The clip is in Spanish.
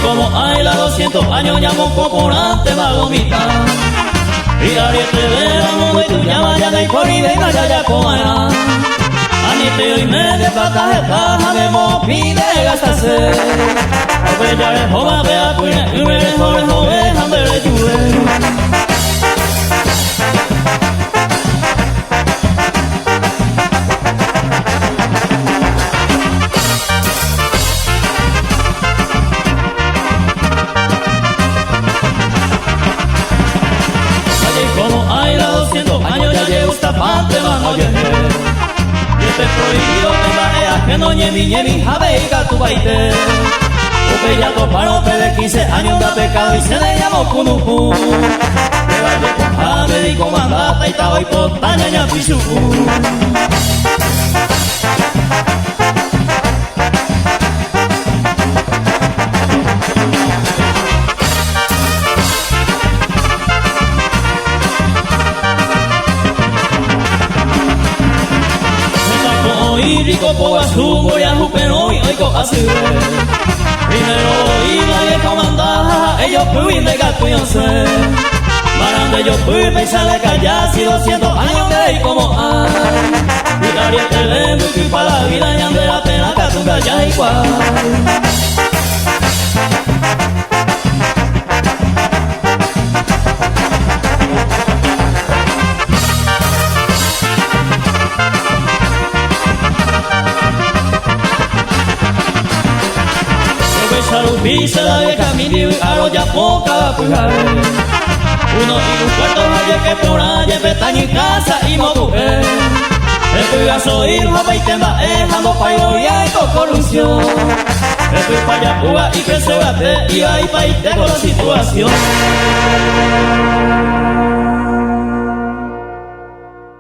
como hay la 200 años llamo cocorante va a vomitar. Y ariete de la mundo y tu llama ya de por y venga ya coa. Anite hoy me de patas etaja de mopide gastarse. Ope ya es joven vea cuine y me de joven joven hambre juve. Tapante van a oye y este prohibido te va que no ñemi ñemi jabeiga tu baite ope ya toparon de 15 años da pecado y se le llamó kunuku te vaya con jame di comandata y taba y potaña ña pichuku. Rico po asumo ya pero hoy oigo así primero y la comandada ellos pueden de gato y once marande yo fui pensarle que ya si 200 años de ahí como hay y la ariete le muy para la vida y ande la pena que tú ya igual. Pisa la vieja mini aro ya poca pujar uno y un cuarto allá que por allá pestaña en casa y motupe estoy a soir japa y temba dejando pa' y corrupción estoy pa' allá y que se bate y ahí pa' y tengo la situación.